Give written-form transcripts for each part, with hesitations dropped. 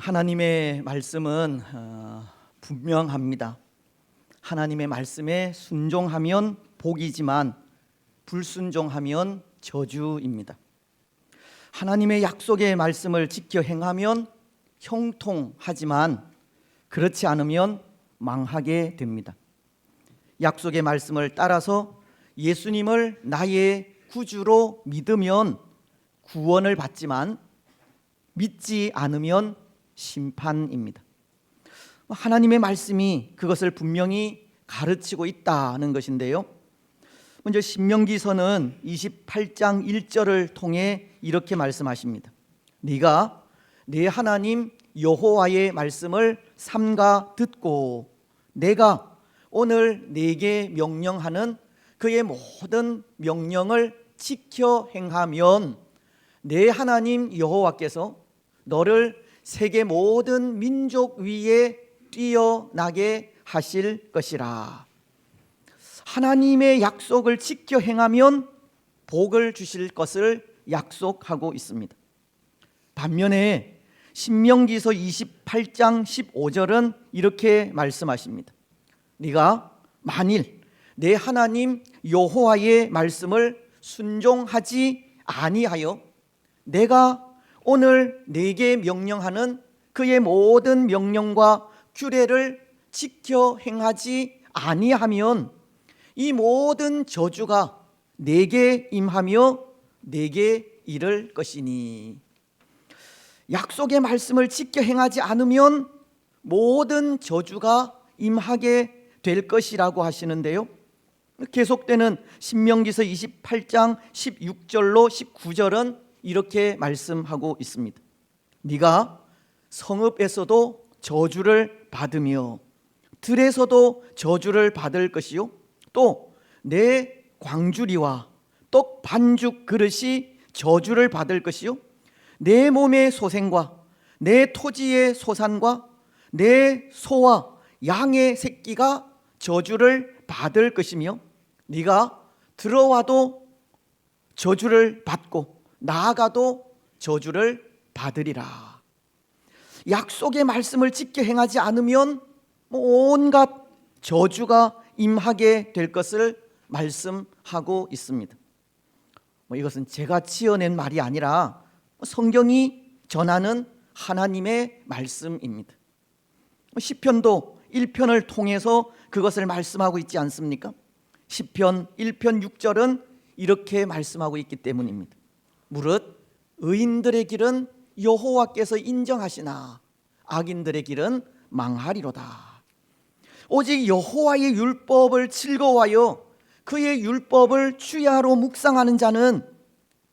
하나님의 말씀은 분명합니다. 하나님의 말씀에 순종하면 복이지만 불순종하면 저주입니다. 하나님의 약속의 말씀을 지켜 행하면 형통하지만 그렇지 않으면 망하게 됩니다. 약속의 말씀을 따라서 예수님을 나의 구주로 믿으면 구원을 받지만 믿지 않으면 심판입니다. 하나님의 말씀이 그것을 분명히 가르치고 있다는 것인데요. 먼저 신명기서는 28장 1절을 통해 이렇게 말씀하십니다. 네가 내 하나님 여호와의 말씀을 삼가 듣고 내가 오늘 네게 명령하는 그의 모든 명령을 지켜 행하면 내 하나님 여호와께서 너를 세계 모든 민족 위에 뛰어나게 하실 것이라. 하나님의 약속을 지켜 행하면 복을 주실 것을 약속하고 있습니다. 반면에 신명기서 28장 15절은 이렇게 말씀하십니다. 네가 만일 내 하나님 여호와의 말씀을 순종하지 아니하여 내가 오늘 네게 명령하는 그의 모든 명령과 규례를 지켜 행하지 아니하면 이 모든 저주가 네게 임하며 네게 이를 것이니. 약속의 말씀을 지켜 행하지 않으면 모든 저주가 임하게 될 것이라고 하시는데요. 계속되는 신명기서 28장 16절로 19절은 이렇게 말씀하고 있습니다. 네가 성읍에서도 저주를 받으며 들에서도 저주를 받을 것이요 또 내 광주리와 떡 반죽 그릇이 저주를 받을 것이요 내 몸의 소생과 내 토지의 소산과 내 소와 양의 새끼가 저주를 받을 것이며 네가 들어와도 저주를 받고 나아가도 저주를 받으리라. 약속의 말씀을 지켜 행하지 않으면 온갖 저주가 임하게 될 것을 말씀하고 있습니다. 이것은 제가 지어낸 말이 아니라 성경이 전하는 하나님의 말씀입니다. 시편도 1편을 통해서 그것을 말씀하고 있지 않습니까? 시편 1편 6절은 이렇게 말씀하고 있기 때문입니다. 무릇 의인들의 길은 여호와께서 인정하시나 악인들의 길은 망하리로다. 오직 여호와의 율법을 즐거워하여 그의 율법을 주야로 묵상하는 자는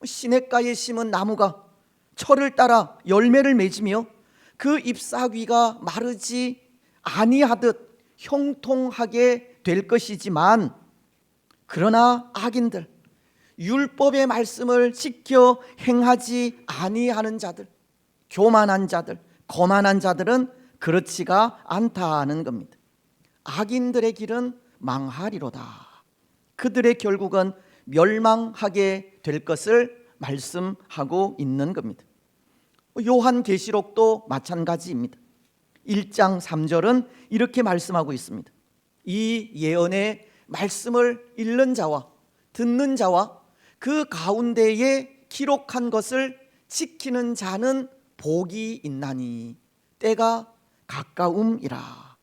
시냇가에 심은 나무가 철을 따라 열매를 맺으며 그 잎사귀가 마르지 아니하듯 형통하게 될 것이지만 그러나 악인들 율법의 말씀을 지켜 행하지 아니하는 자들, 교만한 자들, 거만한 자들은 그렇지가 않다는 겁니다. 악인들의 길은 망하리로다. 그들의 결국은 멸망하게 될 것을 말씀하고 있는 겁니다. 요한계시록도 마찬가지입니다. 1장 3절은 이렇게 말씀하고 있습니다. 이 예언의 말씀을 읽는 자와 듣는 자와 그 가운데에 기록한 것을 지키는 자는 복이 있나니 때가 가까움이라.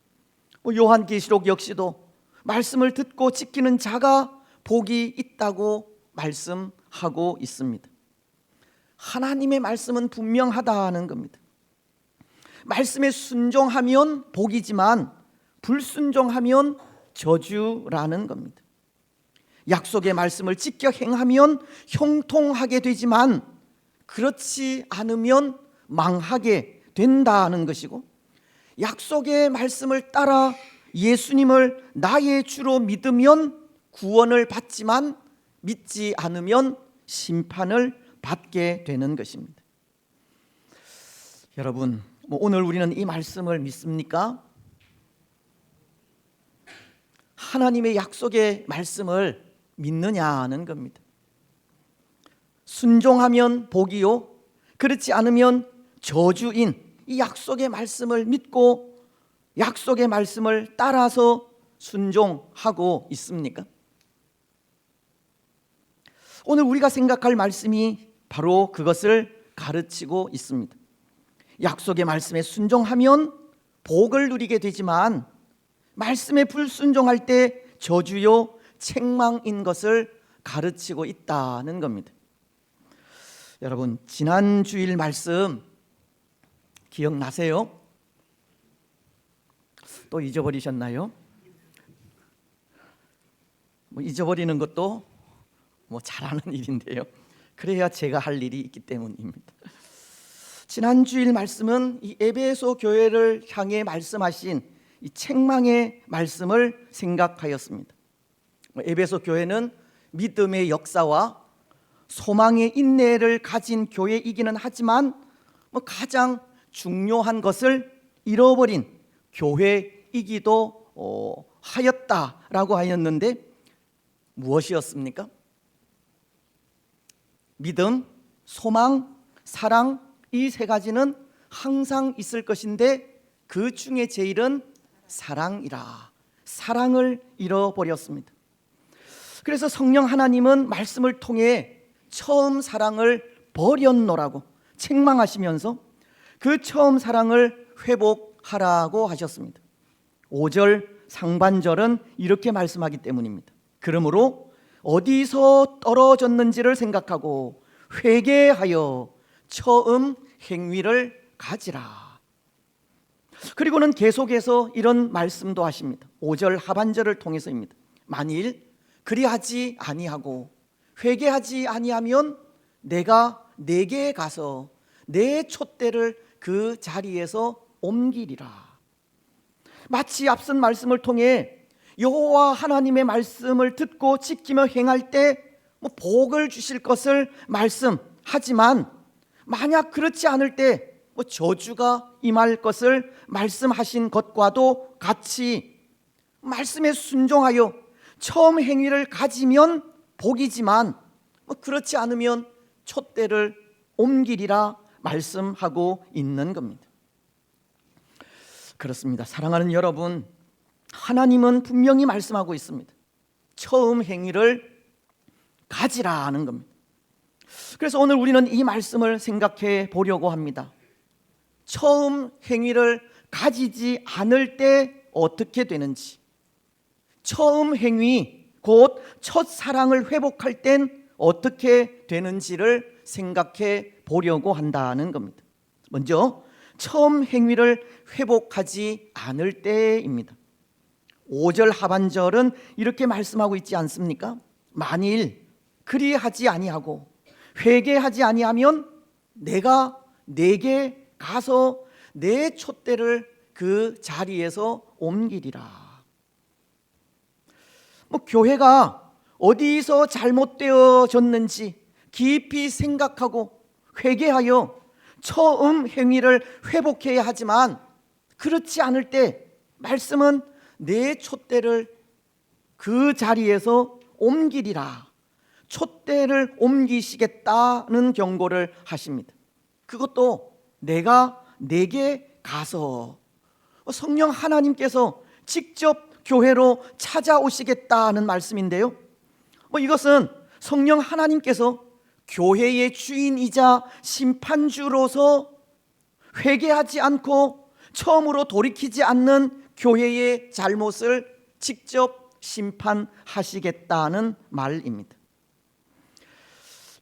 요한계시록 역시도 말씀을 듣고 지키는 자가 복이 있다고 말씀하고 있습니다. 하나님의 말씀은 분명하다는 겁니다. 말씀에 순종하면 복이지만 불순종하면 저주라는 겁니다. 약속의 말씀을 지켜 행하면 형통하게 되지만 그렇지 않으면 망하게 된다는 것이고, 약속의 말씀을 따라 예수님을 나의 주로 믿으면 구원을 받지만 믿지 않으면 심판을 받게 되는 것입니다. 여러분, 오늘 우리는 이 말씀을 믿습니까? 하나님의 약속의 말씀을 믿느냐는 겁니다. 순종하면 복이요, 그렇지 않으면 저주인 이 약속의 말씀을 믿고 약속의 말씀을 따라서 순종하고 있습니까? 오늘 우리가 생각할 말씀이 바로 그것을 가르치고 있습니다. 약속의 말씀에 순종하면 복을 누리게 되지만 말씀에 불순종할 때 저주요 책망인 것을 가르치고 있다는 겁니다. 여러분, 지난 주일 말씀 기억나세요? 또 잊어버리셨나요? 잊어버리는 것도 잘하는 일인데요. 그래야 제가 할 일이 있기 때문입니다. 지난 주일 말씀은 이 에베소 교회를 향해 말씀하신 이 책망의 말씀을 생각하였습니다. 에베소 교회는 믿음의 역사와 소망의 인내를 가진 교회이기는 하지만 가장 중요한 것을 잃어버린 교회이기도 하였다라고 하였는데 무엇이었습니까? 믿음, 소망, 사랑, 이 세 가지는 항상 있을 것인데 그 중에 제일은 사랑이라. 사랑을 잃어버렸습니다. 그래서 성령 하나님은 말씀을 통해 처음 사랑을 버렸노라고 책망하시면서 그 처음 사랑을 회복하라고 하셨습니다. 5절 상반절은 이렇게 말씀하기 때문입니다. 그러므로 어디서 떨어졌는지를 생각하고 회개하여 처음 행위를 가지라. 그리고는 계속해서 이런 말씀도 하십니다. 5절 하반절을 통해서입니다. 만일 그리하지 아니하고 회개하지 아니하면 내가 네게 가서 내 촛대를 그 자리에서 옮기리라. 마치 앞선 말씀을 통해 여호와 하나님의 말씀을 듣고 지키며 행할 때 복을 주실 것을 말씀하지만 만약 그렇지 않을 때 저주가 임할 것을 말씀하신 것과도 같이 말씀에 순종하여 처음 행위를 가지면 복이지만 그렇지 않으면 촛대를 옮기리라 말씀하고 있는 겁니다. 그렇습니다. 사랑하는 여러분, 하나님은 분명히 말씀하고 있습니다. 처음 행위를 가지라는 겁니다. 그래서 오늘 우리는 이 말씀을 생각해 보려고 합니다. 처음 행위를 가지지 않을 때 어떻게 되는지, 처음 행위 곧 첫사랑을 회복할 땐 어떻게 되는지를 생각해 보려고 한다는 겁니다. 먼저 처음 행위를 회복하지 않을 때입니다. 5절 하반절은 이렇게 말씀하고 있지 않습니까? 만일 그리하지 아니하고 회개하지 아니하면 내가 네게 가서 내 촛대를 그 자리에서 옮기리라. 교회가 어디서 잘못되어졌는지 깊이 생각하고 회개하여 처음 행위를 회복해야 하지만 그렇지 않을 때 말씀은 내 촛대를 그 자리에서 옮기리라. 촛대를 옮기시겠다는 경고를 하십니다. 그것도 내가 네게 가서 성령 하나님께서 직접 교회로 찾아오시겠다는 말씀인데요. 이것은 성령 하나님께서 교회의 주인이자 심판주로서 회개하지 않고 처음으로 돌이키지 않는 교회의 잘못을 직접 심판하시겠다는 말입니다.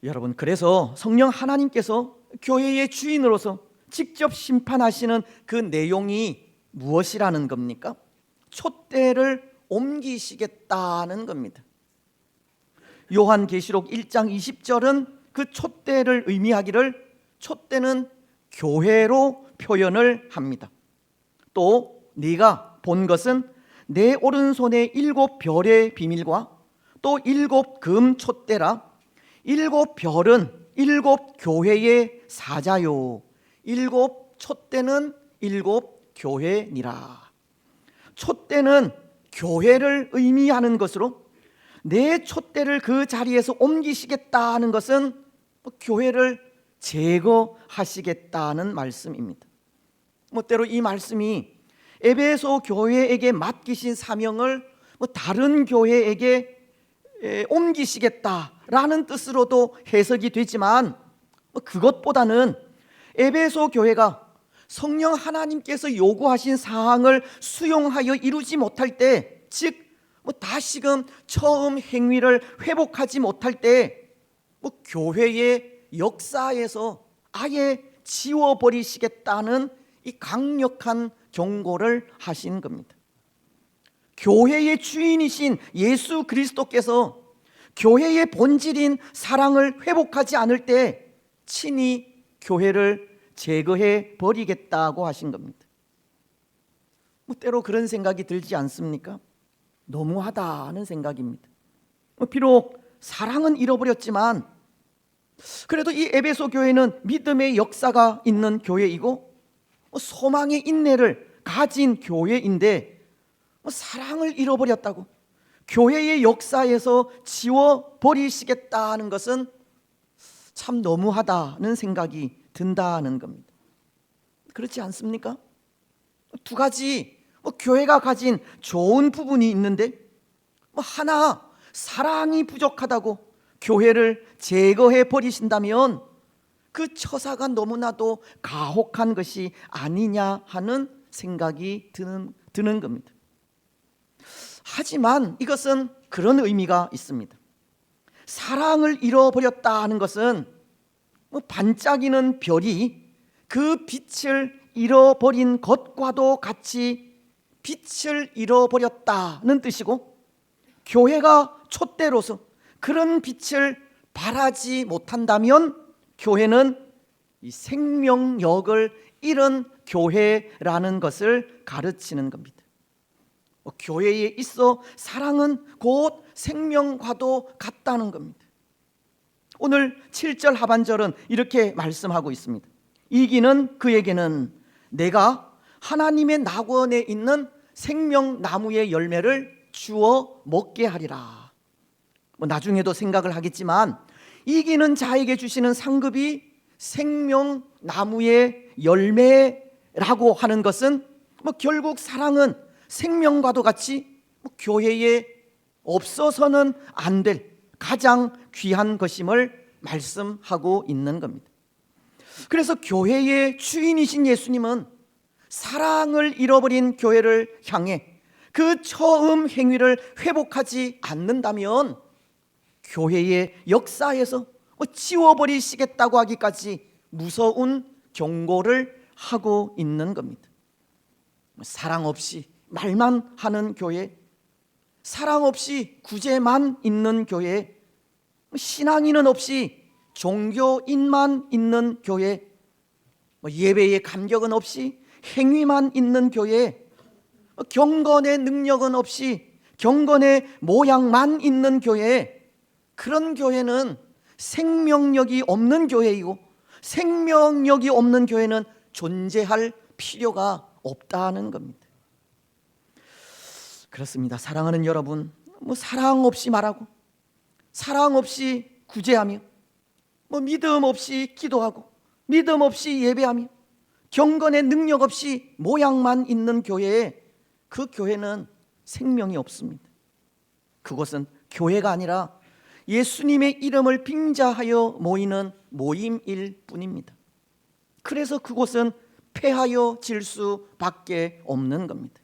여러분, 그래서 성령 하나님께서 교회의 주인으로서 직접 심판하시는 그 내용이 무엇이라는 겁니까? 촛대를 옮기시겠다는 겁니다. 요한계시록 1장 20절은 그 촛대를 의미하기를 촛대는 교회로 표현을 합니다. 또 네가 본 것은 내 오른손에 7별의 비밀과 또 7금 촛대라. 7별은 7교회의 사자요 7 촛대는 7교회니라. 촛대는 교회를 의미하는 것으로 내 촛대를 그 자리에서 옮기시겠다는 것은 교회를 제거하시겠다는 말씀입니다. 때로 이 말씀이 에베소 교회에게 맡기신 사명을 다른 교회에게 옮기시겠다라는 뜻으로도 해석이 되지만, 그것보다는 에베소 교회가 성령 하나님께서 요구하신 사항을 수용하여 이루지 못할 때, 즉 다시금 처음 행위를 회복하지 못할 때 교회의 역사에서 아예 지워버리시겠다는 이 강력한 경고를 하신 겁니다. 교회의 주인이신 예수 그리스도께서 교회의 본질인 사랑을 회복하지 않을 때 친히 교회를 제거해 버리겠다고 하신 겁니다. 때로 그런 생각이 들지 않습니까? 너무하다는 생각입니다. 비록 사랑은 잃어버렸지만 그래도 이 에베소 교회는 믿음의 역사가 있는 교회이고 소망의 인내를 가진 교회인데 사랑을 잃어버렸다고 교회의 역사에서 지워버리시겠다는 것은 참 너무하다는 생각이 든다는 겁니다. 그렇지 않습니까? 두 가지 교회가 가진 좋은 부분이 있는데 하나, 사랑이 부족하다고 교회를 제거해 버리신다면 그 처사가 너무나도 가혹한 것이 아니냐 하는 생각이 드는 겁니다. 하지만 이것은 그런 의미가 있습니다. 사랑을 잃어버렸다 하는 것은 반짝이는 별이 그 빛을 잃어버린 것과도 같이 빛을 잃어버렸다는 뜻이고, 교회가 촛대로서 그런 빛을 발하지 못한다면 교회는 이 생명력을 잃은 교회라는 것을 가르치는 겁니다. 교회에 있어 사랑은 곧 생명과도 같다는 겁니다. 오늘 7절 하반절은 이렇게 말씀하고 있습니다. 이기는 그에게는 내가 하나님의 낙원에 있는 생명나무의 열매를 주어 먹게 하리라. 나중에도 생각을 하겠지만 이기는 자에게 주시는 상급이 생명나무의 열매라고 하는 것은 결국 사랑은 생명과도 같이 교회에 없어서는 안 될 가장 귀한 것임을 말씀하고 있는 겁니다. 그래서 교회의 주인이신 예수님은 사랑을 잃어버린 교회를 향해 그 처음 행위를 회복하지 않는다면 교회의 역사에서 지워버리시겠다고 하기까지 무서운 경고를 하고 있는 겁니다. 사랑 없이 말만 하는 교회, 사랑 없이 구제만 있는 교회, 신앙인은 없이 종교인만 있는 교회, 예배의 감격은 없이 행위만 있는 교회, 경건의 능력은 없이 경건의 모양만 있는 교회, 그런 교회는 생명력이 없는 교회이고 생명력이 없는 교회는 존재할 필요가 없다는 겁니다. 그렇습니다. 사랑하는 여러분, 사랑 없이 말하고 사랑 없이 구제하며 믿음 없이 기도하고 믿음 없이 예배하며 경건의 능력 없이 모양만 있는 교회에 그 교회는 생명이 없습니다. 그것은 교회가 아니라 예수님의 이름을 빙자하여 모이는 모임일 뿐입니다. 그래서 그곳은 폐하여 질 수밖에 없는 겁니다.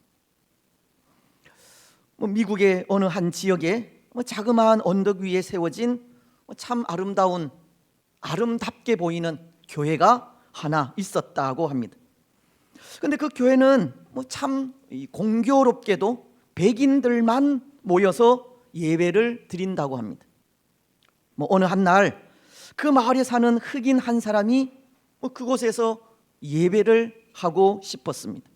미국의 어느 한 지역에 자그마한 언덕 위에 세워진 참 아름답게 보이는 교회가 하나 있었다고 합니다. 그런데 그 교회는 참 공교롭게도 백인들만 모여서 예배를 드린다고 합니다. 어느 한 날 그 마을에 사는 흑인 한 사람이 그곳에서 예배를 하고 싶었습니다.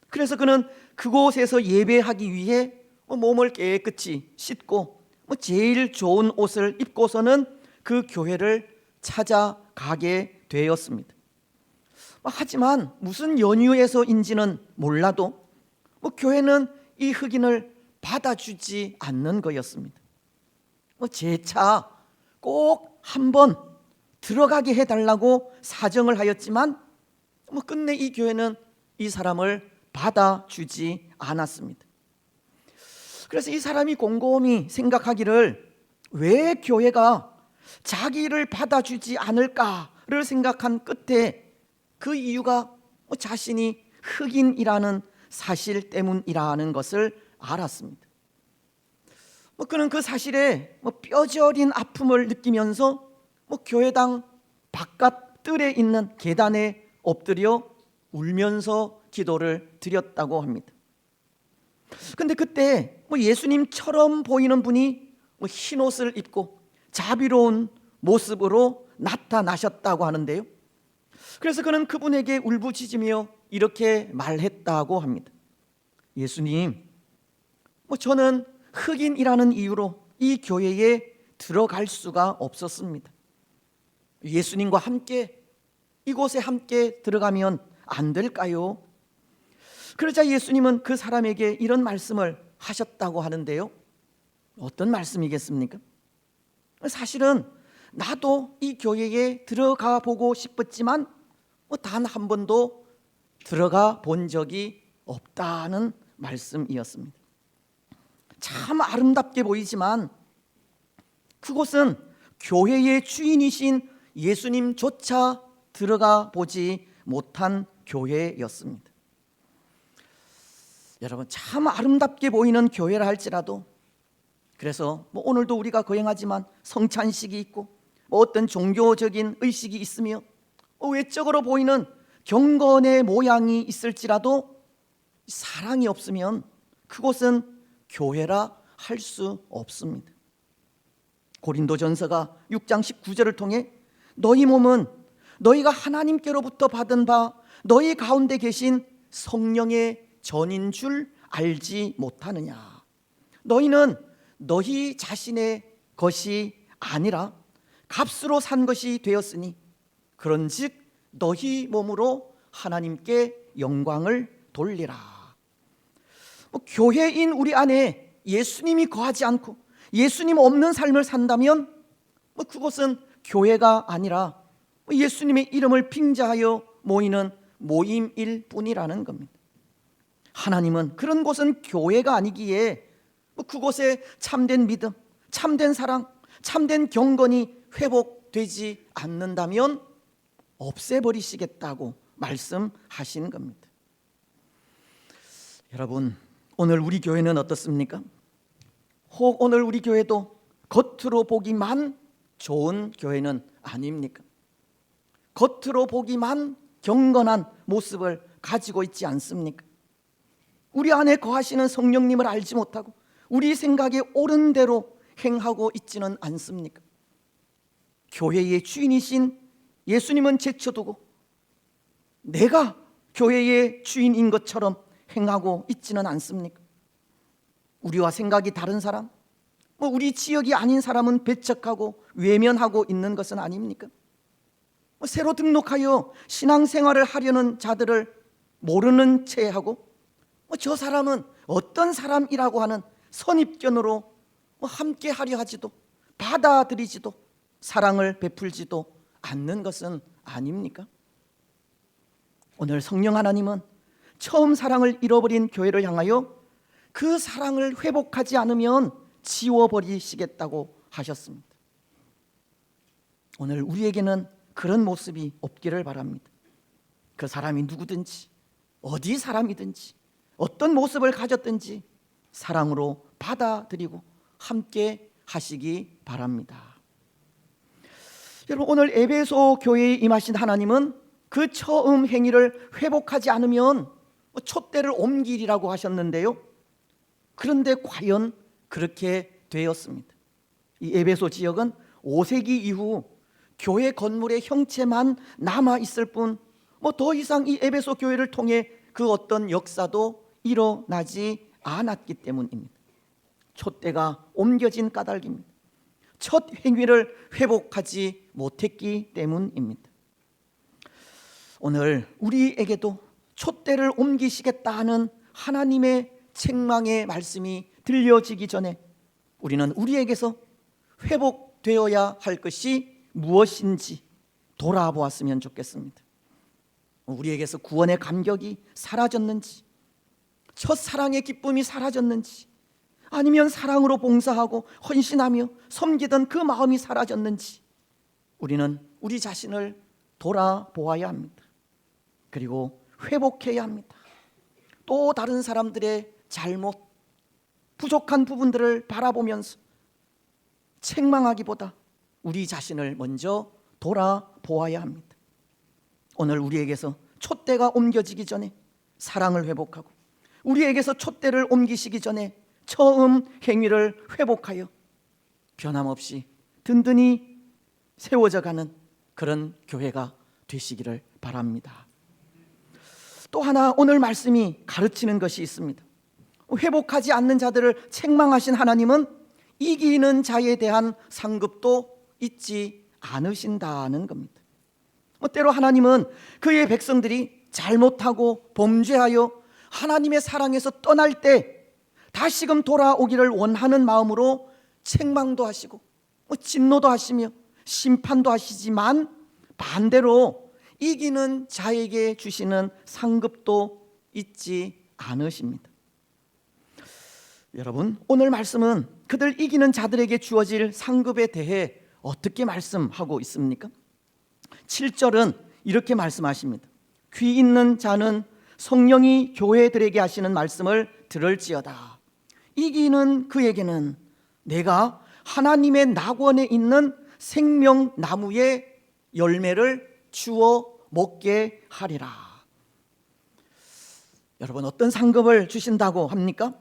그래서 그는 그곳에서 예배하기 위해 몸을 깨끗이 씻고 제일 좋은 옷을 입고서는 그 교회를 찾아가게 되었습니다. 하지만 무슨 연유에서인지는 몰라도 교회는 이 흑인을 받아주지 않는 거였습니다. 재차 꼭 한번 들어가게 해달라고 사정을 하였지만 끝내 이 교회는 이 사람을 받아주지 않았습니다. 그래서 이 사람이 곰곰이 생각하기를 왜 교회가 자기를 받아주지 않을까를 생각한 끝에 그 이유가 자신이 흑인이라는 사실 때문이라는 것을 알았습니다. 그는 그 사실에 뼈저린 아픔을 느끼면서 교회당 바깥 뜰에 있는 계단에 엎드려 울면서 기도를 드렸다고 합니다. 근데 그때 예수님처럼 보이는 분이 흰 옷을 입고 자비로운 모습으로 나타나셨다고 하는데요. 그래서 그는 그분에게 울부짖으며 이렇게 말했다고 합니다. 예수님, 저는 흑인이라는 이유로 이 교회에 들어갈 수가 없었습니다. 예수님과 함께 이곳에 함께 들어가면 안 될까요? 그러자 예수님은 그 사람에게 이런 말씀을 하셨다고 하는데요. 어떤 말씀이겠습니까? 사실은 나도 이 교회에 들어가 보고 싶었지만 단 한 번도 들어가 본 적이 없다는 말씀이었습니다. 참 아름답게 보이지만 그곳은 교회의 주인이신 예수님조차 들어가 보지 못한 교회였습니다. 여러분, 참 아름답게 보이는 교회라 할지라도, 그래서 오늘도 우리가 거행하지만 성찬식이 있고 어떤 종교적인 의식이 있으며 외적으로 보이는 경건의 모양이 있을지라도 사랑이 없으면 그곳은 교회라 할 수 없습니다. 고린도전서가 6장 19절을 통해 너희 몸은 너희가 하나님께로부터 받은 바 너희 가운데 계신 성령의 전인 줄 알지 못하느냐. 너희는 너희 자신의 것이 아니라 값으로 산 것이 되었으니 그런즉 너희 몸으로 하나님께 영광을 돌리라. 교회인 우리 안에 예수님이 거하지 않고 예수님 없는 삶을 산다면 그것은 교회가 아니라 예수님의 이름을 빙자하여 모이는 모임일 뿐이라는 겁니다. 하나님은 그런 곳은 교회가 아니기에 그곳에 참된 믿음, 참된 사랑, 참된 경건이 회복되지 않는다면 없애버리시겠다고 말씀하시는 겁니다. 여러분, 오늘 우리 교회는 어떻습니까? 혹 오늘 우리 교회도 겉으로 보기만 좋은 교회는 아닙니까? 겉으로 보기만 경건한 모습을 가지고 있지 않습니까? 우리 안에 거하시는 성령님을 알지 못하고 우리 생각에 옳은 대로 행하고 있지는 않습니까? 교회의 주인이신 예수님은 제쳐두고 내가 교회의 주인인 것처럼 행하고 있지는 않습니까? 우리와 생각이 다른 사람, 우리 지역이 아닌 사람은 배척하고 외면하고 있는 것은 아닙니까? 새로 등록하여 신앙생활을 하려는 자들을 모르는 채 하고 저 사람은 어떤 사람이라고 하는 선입견으로 함께 하려 하지도 받아들이지도 사랑을 베풀지도 않는 것은 아닙니까? 오늘 성령 하나님은 처음 사랑을 잃어버린 교회를 향하여 그 사랑을 회복하지 않으면 지워버리시겠다고 하셨습니다. 오늘 우리에게는 그런 모습이 없기를 바랍니다. 그 사람이 누구든지 어디 사람이든지 어떤 모습을 가졌든지 사랑으로 받아들이고 함께 하시기 바랍니다. 여러분, 오늘 에베소 교회에 임하신 하나님은 그 처음 행위를 회복하지 않으면 촛대를 옮기리라고 하셨는데요. 그런데 과연 그렇게 되었습니다. 이 에베소 지역은 5세기 이후 교회 건물의 형체만 남아 있을 뿐 더 이상 이 에베소 교회를 통해 그 어떤 역사도 일어나지 않았기 때문입니다. 촛대가 옮겨진 까닭입니다. 첫 행위를 회복하지 못했기 때문입니다. 오늘 우리에게도 촛대를 옮기시겠다 하는 하나님의 책망의 말씀이 들려지기 전에 우리는 우리에게서 회복되어야 할 것이 무엇인지 돌아보았으면 좋겠습니다. 우리에게서 구원의 감격이 사라졌는지, 첫사랑의 기쁨이 사라졌는지, 아니면 사랑으로 봉사하고 헌신하며 섬기던 그 마음이 사라졌는지 우리는 우리 자신을 돌아보아야 합니다. 그리고 회복해야 합니다. 또 다른 사람들의 잘못, 부족한 부분들을 바라보면서 책망하기보다 우리 자신을 먼저 돌아보아야 합니다. 오늘 우리에게서 촛대가 옮겨지기 전에 사랑을 회복하고, 우리에게서 촛대를 옮기시기 전에 처음 행위를 회복하여 변함없이 든든히 세워져 가는 그런 교회가 되시기를 바랍니다. 또 하나 오늘 말씀이 가르치는 것이 있습니다. 회복하지 않는 자들을 책망하신 하나님은 이기는 자에 대한 상급도 잊지 않으신다는 겁니다. 때로 하나님은 그의 백성들이 잘못하고 범죄하여 하나님의 사랑에서 떠날 때 다시금 돌아오기를 원하는 마음으로 책망도 하시고 진노도 하시며 심판도 하시지만, 반대로 이기는 자에게 주시는 상급도 잊지 않으십니다. 여러분, 오늘 말씀은 그들 이기는 자들에게 주어질 상급에 대해 어떻게 말씀하고 있습니까? 7절은 이렇게 말씀하십니다. 귀 있는 자는 성령이 교회들에게 하시는 말씀을 들을지어다. 이기는 그에게는 내가 하나님의 낙원에 있는 생명나무의 열매를 주어 먹게 하리라. 여러분, 어떤 상급을 주신다고 합니까?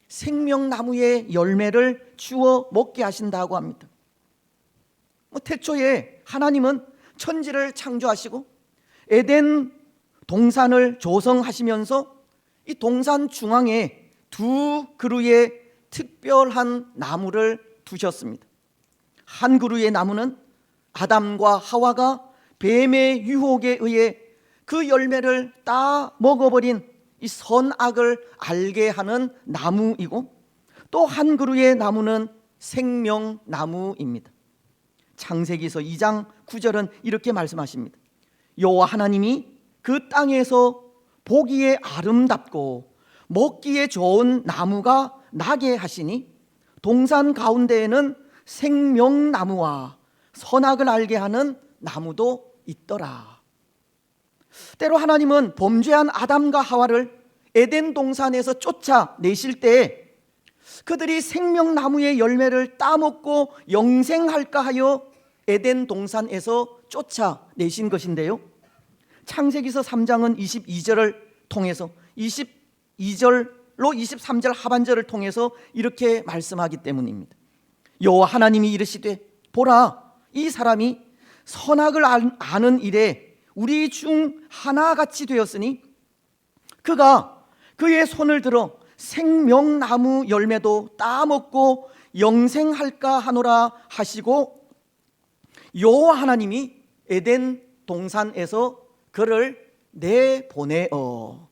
생명나무의 열매를 주어 먹게 하신다고 합니다. 태초에 하나님은 천지를 창조하시고 에덴 동산을 조성하시면서 이 동산 중앙에 두 그루의 특별한 나무를 두셨습니다. 한 그루의 나무는 아담과 하와가 뱀의 유혹에 의해 그 열매를 따 먹어버린 이 선악을 알게 하는 나무이고, 또 한 그루의 나무는 생명나무입니다. 창세기서 2장 9절은 이렇게 말씀하십니다. 여호와 하나님이 그 땅에서 보기에 아름답고 먹기에 좋은 나무가 나게 하시니 동산 가운데에는 생명나무와 선악을 알게 하는 나무도 있더라. 때로 하나님은 범죄한 아담과 하와를 에덴 동산에서 쫓아내실 때 그들이 생명나무의 열매를 따먹고 영생할까 하여 에덴 동산에서 쫓아내신 것인데요, 창세기서 3장은 22절을 통해서 22절로 23절 하반절을 통해서 이렇게 말씀하기 때문입니다. 여호와 하나님이 이르시되 보라, 이 사람이 선악을 아는 일에 우리 중 하나같이 되었으니 그가 그의 손을 들어 생명나무 열매도 따먹고 영생할까 하노라 하시고, 여호와 하나님이 에덴 동산에서 그를 내보내어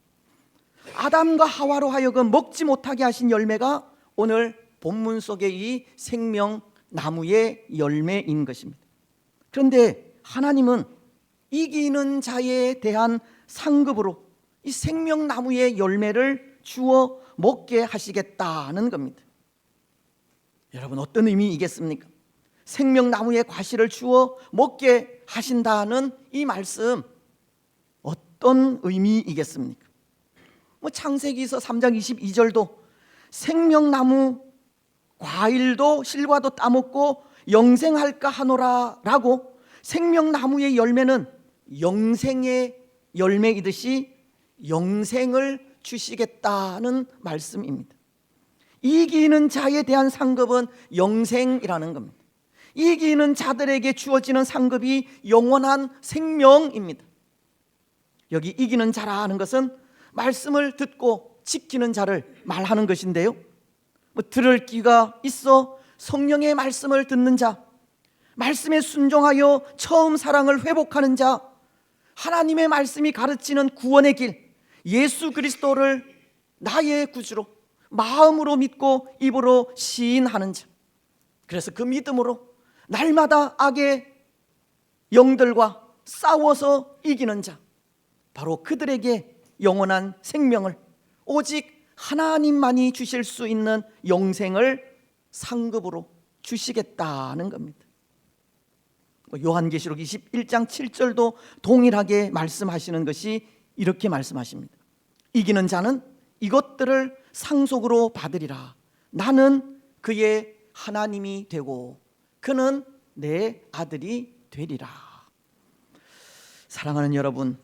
아담과 하와로 하여금 먹지 못하게 하신 열매가 오늘 본문 속의 이 생명나무의 열매인 것입니다. 그런데 하나님은 이기는 자에 대한 상급으로 이 생명나무의 열매를 주어 먹게 하시겠다는 겁니다. 여러분, 어떤 의미이겠습니까? 생명나무의 과실을 주어 먹게 하신다는 이 말씀, 어떤 의미이겠습니까? 창세기서 3장 22절도 생명나무 과일도 실과도 따먹고 영생할까 하노라 라고, 생명나무의 열매는 영생의 열매이듯이 영생을 주시겠다는 말씀입니다. 이기는 자에 대한 상급은 영생이라는 겁니다. 이기는 자들에게 주어지는 상급이 영원한 생명입니다. 여기 이기는 자라는 것은 말씀을 듣고 지키는 자를 말하는 것인데요, 들을 귀가 있어 성령의 말씀을 듣는 자, 말씀에 순종하여 처음 사랑을 회복하는 자, 하나님의 말씀이 가르치는 구원의 길 예수 그리스도를 나의 구주로 마음으로 믿고 입으로 시인하는 자, 그래서 그 믿음으로 날마다 악의 영들과 싸워서 이기는 자, 바로 그들에게 영원한 생명을, 오직 하나님만이 주실 수 있는 영생을 상급으로 주시겠다는 겁니다. 요한계시록 21장 7절도 동일하게 말씀하시는 것이 이렇게 말씀하십니다. 이기는 자는 이것들을 상속으로 받으리라. 나는 그의 하나님이 되고 그는 내 아들이 되리라. 사랑하는 여러분,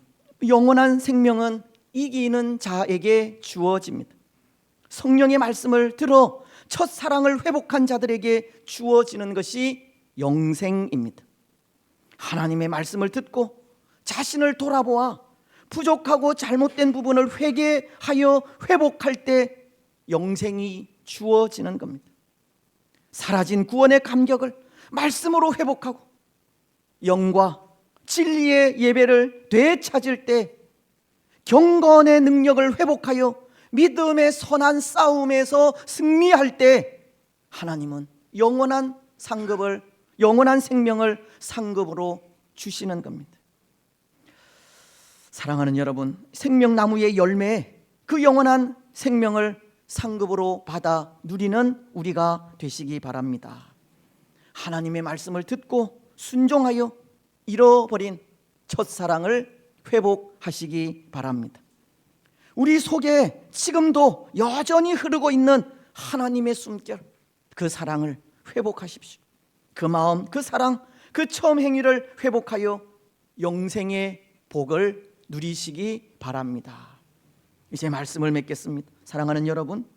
영원한 생명은 이기는 자에게 주어집니다. 성령의 말씀을 들어 첫사랑을 회복한 자들에게 주어지는 것이 영생입니다. 하나님의 말씀을 듣고 자신을 돌아보아 부족하고 잘못된 부분을 회개하여 회복할 때 영생이 주어지는 겁니다. 사라진 구원의 감격을 말씀으로 회복하고 영과 진리의 예배를 되찾을 때 경건의 능력을 회복하여 믿음의 선한 싸움에서 승리할 때 하나님은 영원한 상급을, 영원한 생명을 상급으로 주시는 겁니다. 사랑하는 여러분, 생명나무의 열매에 그 영원한 생명을 상급으로 받아 누리는 우리가 되시기 바랍니다. 하나님의 말씀을 듣고 순종하여 잃어버린 첫사랑을 회복하시기 바랍니다. 우리 속에 지금도 여전히 흐르고 있는 하나님의 숨결, 그 사랑을 회복하십시오. 그 마음, 그 사랑, 그 처음 행위를 회복하여 영생의 복을 누리시기 바랍니다. 이제 말씀을 맺겠습니다. 사랑하는 여러분,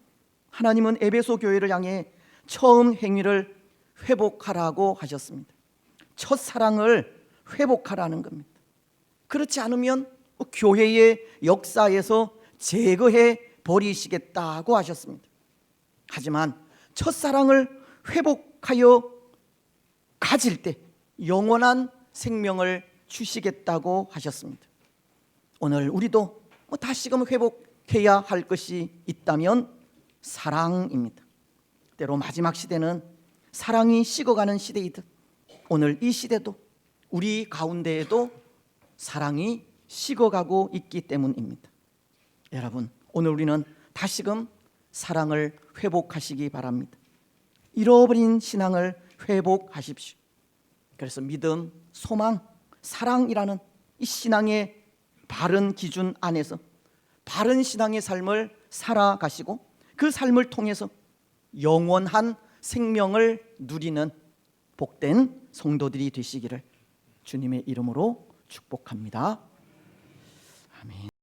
하나님은 에베소 교회를 향해 처음 행위를 회복하라고 하셨습니다. 첫사랑을 회복하라는 겁니다. 그렇지 않으면 교회의 역사에서 제거해 버리시겠다고 하셨습니다. 하지만 첫사랑을 회복하여 가질 때 영원한 생명을 주시겠다고 하셨습니다. 오늘 우리도 다시금 회복해야 할 것이 있다면 사랑입니다. 때로 마지막 시대는 사랑이 식어가는 시대이듯 오늘 이 시대도 우리 가운데에도 사랑이 식어가고 있기 때문입니다. 여러분, 오늘 우리는 다시금 사랑을 회복하시기 바랍니다. 잃어버린 신앙을 회복하십시오. 그래서 믿음, 소망, 사랑이라는 이 신앙의 바른 기준 안에서 바른 신앙의 삶을 살아가시고 그 삶을 통해서 영원한 생명을 누리는 복된 성도들이 되시기를 주님의 이름으로 축복합니다. 아멘.